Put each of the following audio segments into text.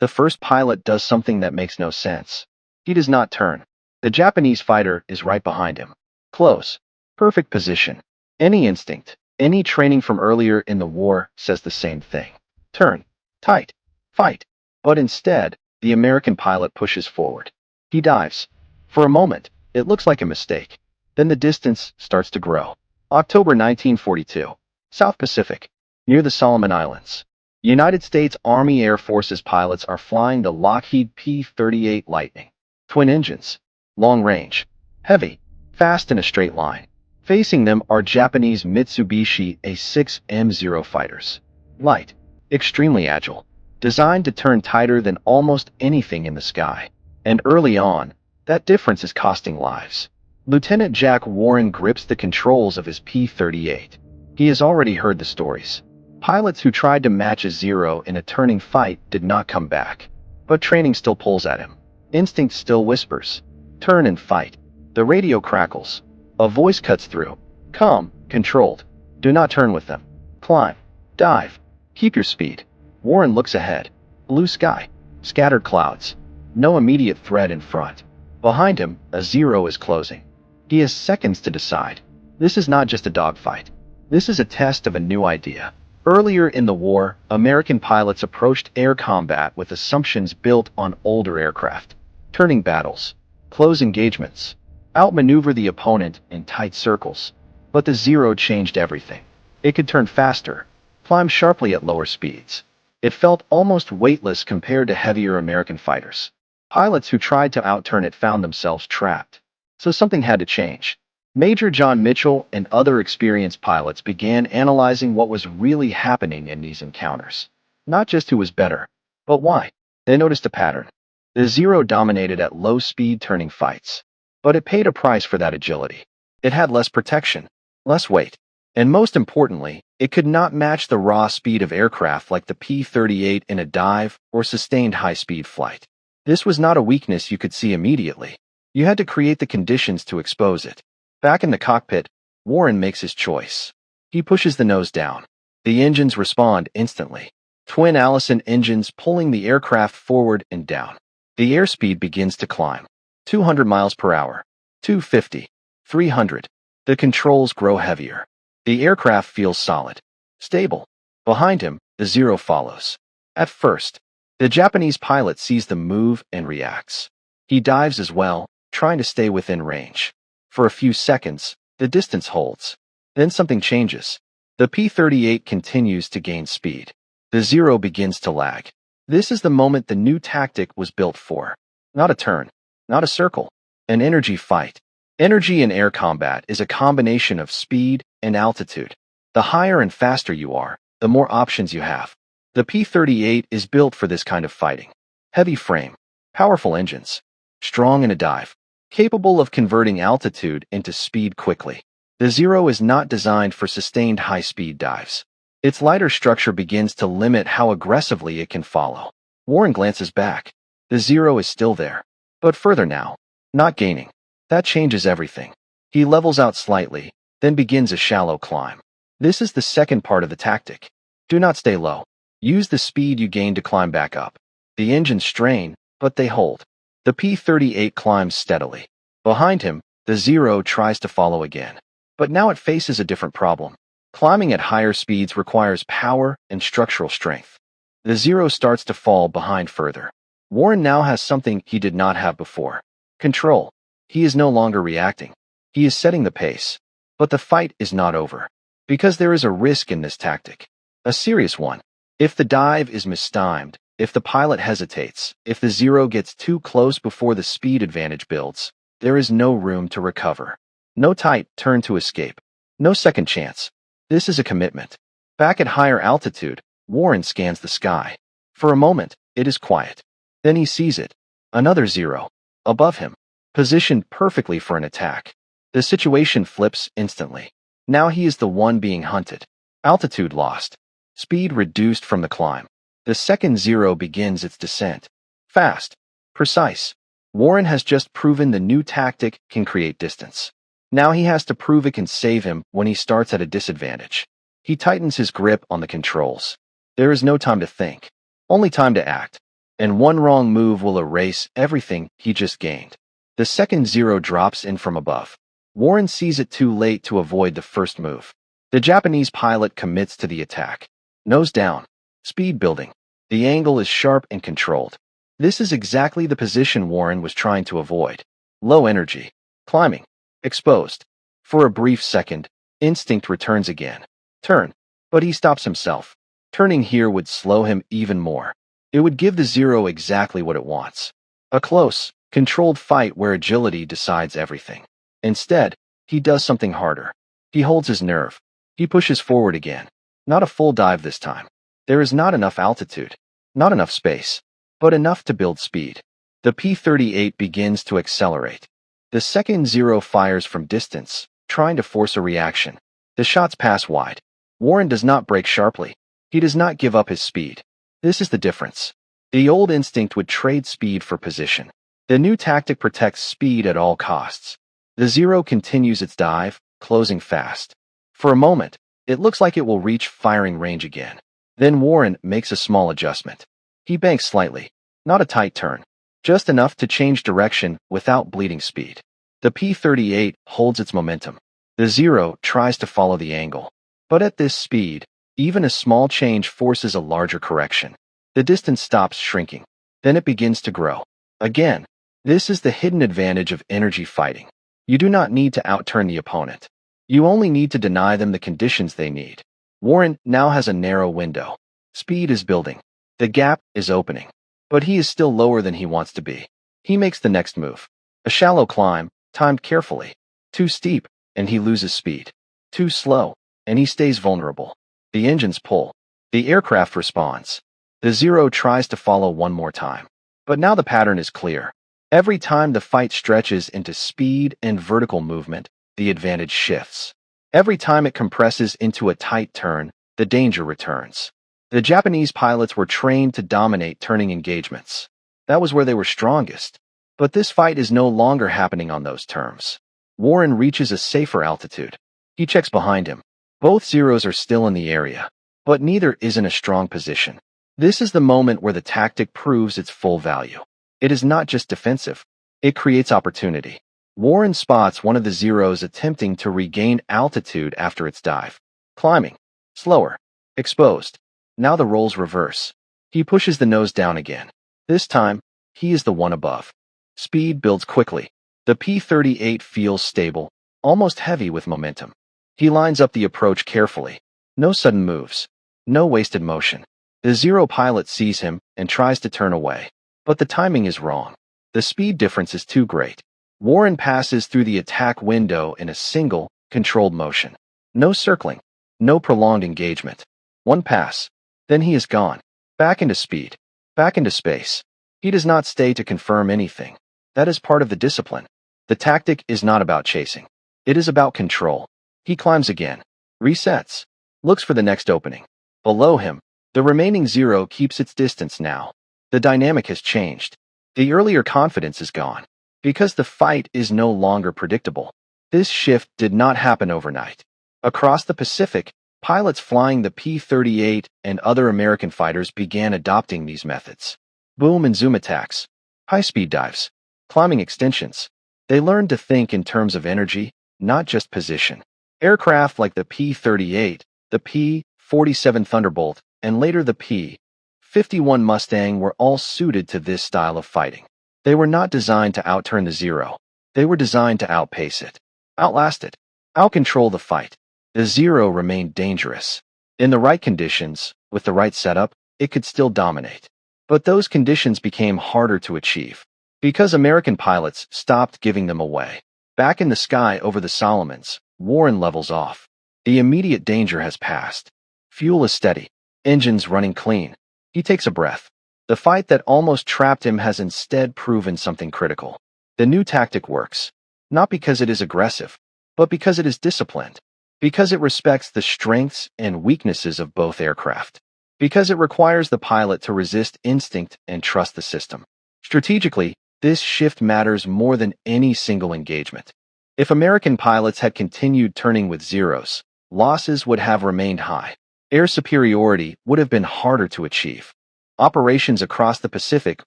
The first pilot does something that makes no sense. He does not turn. The Japanese fighter is right behind him. Close. Perfect position. Any instinct, any training from earlier in the war says the same thing. Turn. Tight. Fight. But instead, the American pilot pushes forward. He dives. For a moment, it looks like a mistake. Then the distance starts to grow. October 1942. South Pacific. Near the Solomon Islands. United States Army Air Forces pilots are flying the Lockheed P-38 Lightning. Twin engines. Long range. Heavy. Fast in a straight line. Facing them are Japanese Mitsubishi A6M Zero fighters. Light. Extremely agile. Designed to turn tighter than almost anything in the sky. And early on, that difference is costing lives. Lieutenant Jack Warren grips the controls of his P-38. He has already heard the stories. Pilots who tried to match a Zero in a turning fight did not come back. But training still pulls at him. Instinct still whispers. Turn and fight. The radio crackles. A voice cuts through. Calm, controlled. Do not turn with them. Climb. Dive. Keep your speed. Warren looks ahead. Blue sky. Scattered clouds. No immediate threat in front. Behind him, a Zero is closing. He has seconds to decide. This is not just a dogfight. This is a test of a new idea. Earlier in the war, American pilots approached air combat with assumptions built on older aircraft. Turning battles. Close engagements. Outmaneuver the opponent in tight circles. But the Zero changed everything. It could turn faster. Climb sharply at lower speeds. It felt almost weightless compared to heavier American fighters. Pilots who tried to outturn it found themselves trapped. So something had to change. Major John Mitchell and other experienced pilots began analyzing what was really happening in these encounters. Not just who was better, but why. They noticed a pattern. The Zero dominated at low-speed turning fights. But it paid a price for that agility. It had less protection, less weight, and most importantly, it could not match the raw speed of aircraft like the P-38 in a dive or sustained high-speed flight. This was not a weakness you could see immediately. You had to create the conditions to expose it. Back in the cockpit, Warren makes his choice. He pushes the nose down. The engines respond instantly. Twin Allison engines pulling the aircraft forward and down. The airspeed begins to climb. 200 miles per hour. 250. 300. The controls grow heavier. The aircraft feels solid. Stable. Behind him, the Zero follows. At first, the Japanese pilot sees them move and reacts. He dives as well, trying to stay within range. For a few seconds, the distance holds. Then something changes. The P-38 continues to gain speed. The Zero begins to lag. This is the moment the new tactic was built for. Not a turn, not a circle, an energy fight. Energy in air combat is a combination of speed and altitude. The higher and faster you are, the more options you have. The P-38 is built for this kind of fighting. Heavy frame, powerful engines, strong in a dive, capable of converting altitude into speed quickly. The Zero is not designed for sustained high-speed dives. Its lighter structure begins to limit how aggressively it can follow. Warren glances back. The Zero is still there, but further now, not gaining. That changes everything. He levels out slightly, then begins a shallow climb. This is the second part of the tactic. Do not stay low. Use the speed you gain to climb back up. The engines strain, but they hold. The P-38 climbs steadily. Behind him, the Zero tries to follow again. But now it faces a different problem. Climbing at higher speeds requires power and structural strength. The Zero starts to fall behind further. Warren now has something he did not have before. Control. He is no longer reacting. He is setting the pace. But the fight is not over. Because there is a risk in this tactic. A serious one. If the dive is mistimed, if the pilot hesitates, if the Zero gets too close before the speed advantage builds, there is no room to recover. No tight turn to escape. No second chance. This is a commitment. Back at higher altitude, Warren scans the sky. For a moment, it is quiet. Then he sees it. Another Zero. Above him. Positioned perfectly for an attack. The situation flips instantly. Now he is the one being hunted. Altitude lost. Speed reduced from the climb. The second Zero begins its descent. Fast. Precise. Warren has just proven the new tactic can create distance. Now he has to prove it can save him when he starts at a disadvantage. He tightens his grip on the controls. There is no time to think. Only time to act. and one wrong move will erase everything he just gained. The second Zero drops in from above. Warren sees it too late to avoid the first move. The Japanese pilot commits to the attack. Nose down. Speed building. The angle is sharp and controlled. This is exactly the position Warren was trying to avoid. Low energy. Climbing. Exposed. For a brief second, instinct returns again. Turn. But he stops himself. Turning here would slow him even more. It would give the Zero exactly what it wants. A close, controlled fight where agility decides everything. Instead, he does something harder. He holds his nerve. He pushes forward again. Not a full dive this time. There is not enough altitude. Not enough space. But enough to build speed. The P-38 begins to accelerate. The second Zero fires from distance, trying to force a reaction. The shots pass wide. Warren does not brake sharply. He does not give up his speed. This is the difference. The old instinct would trade speed for position. The new tactic protects speed at all costs. The Zero continues its dive, closing fast. For a moment, it looks like it will reach firing range again. Then Warren makes a small adjustment. He banks slightly. Not a tight turn. Just enough to change direction without bleeding speed. The P-38 holds its momentum. The Zero tries to follow the angle. But at this speed, even a small change forces a larger correction. The distance stops shrinking. Then it begins to grow. Again, this is the hidden advantage of energy fighting. You do not need to outturn the opponent. You only need to deny them the conditions they need. Warren now has a narrow window. Speed is building. The gap is opening. But he is still lower than he wants to be. He makes the next move. A shallow climb, timed carefully. Too steep, and he loses speed. Too slow, and he stays vulnerable. The engines pull. The aircraft responds. The Zero tries to follow one more time. But now the pattern is clear. Every time the fight stretches into speed and vertical movement, the advantage shifts. Every time it compresses into a tight turn, the danger returns. The Japanese pilots were trained to dominate turning engagements. That was where they were strongest. But this fight is no longer happening on those terms. Warren reaches a safer altitude. He checks behind him. Both Zeros are still in the area, but neither is in a strong position. This is the moment where the tactic proves its full value. It is not just defensive. It creates opportunity. Warren spots one of the Zeros attempting to regain altitude after its dive. Climbing. Slower. Exposed. Now the roles reverse. He pushes the nose down again. This time, he is the one above. Speed builds quickly. The P-38 feels stable, almost heavy with momentum. He lines up the approach carefully. No sudden moves. No wasted motion. The Zero pilot sees him and tries to turn away. But the timing is wrong. The speed difference is too great. Warren passes through the attack window in a single, controlled motion. No circling. No prolonged engagement. One pass. Then he is gone. Back into speed. Back into space. He does not stay to confirm anything. That is part of the discipline. The tactic is not about chasing. It is about control. He climbs again. Resets. Looks for the next opening. Below him, the remaining Zero keeps its distance now. The dynamic has changed. The earlier confidence is gone. Because the fight is no longer predictable. This shift did not happen overnight. Across the Pacific, pilots flying the P-38 and other American fighters began adopting these methods. Boom and zoom attacks. High-speed dives. Climbing extensions. They learned to think in terms of energy, not just position. Aircraft like the P-38, the P-47 Thunderbolt, and later the P-51 Mustang were all suited to this style of fighting. They were not designed to outturn the Zero. They were designed to outpace it, outlast it, outcontrol the fight. The Zero remained dangerous. In the right conditions, with the right setup, it could still dominate. But those conditions became harder to achieve. Because American pilots stopped giving them away. Back in the sky over the Solomons, Warren levels off. The immediate danger has passed. Fuel is steady. Engines running clean. He takes a breath. The fight that almost trapped him has instead proven something critical. The new tactic works. Not because it is aggressive, but because it is disciplined. Because it respects the strengths and weaknesses of both aircraft. Because it requires the pilot to resist instinct and trust the system. Strategically, this shift matters more than any single engagement. If American pilots had continued turning with Zeros, losses would have remained high. Air superiority would have been harder to achieve. operations across the Pacific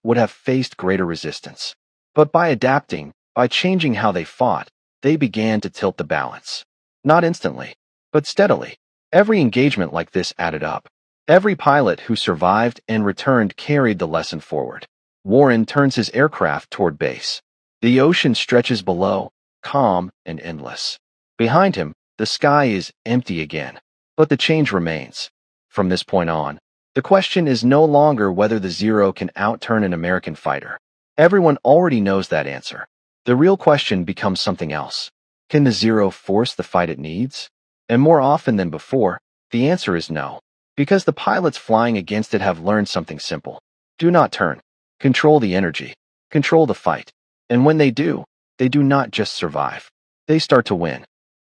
would have faced greater resistance. But by adapting, by changing how they fought, they began to tilt the balance. Not instantly, but steadily. Every engagement like this added up. Every pilot who survived and returned carried the lesson forward. Warren turns his aircraft toward base. The ocean stretches below, calm and endless. Behind him, the sky is empty again. But the change remains. From this point on, the question is no longer whether the Zero can outturn an American fighter. Everyone already knows that answer. The real question becomes something else. Can the Zero force the fight it needs? And more often than before, the answer is no. Because the pilots flying against it have learned something simple. Do not turn. Control the energy. Control the fight. And when they do not just survive. They start to win.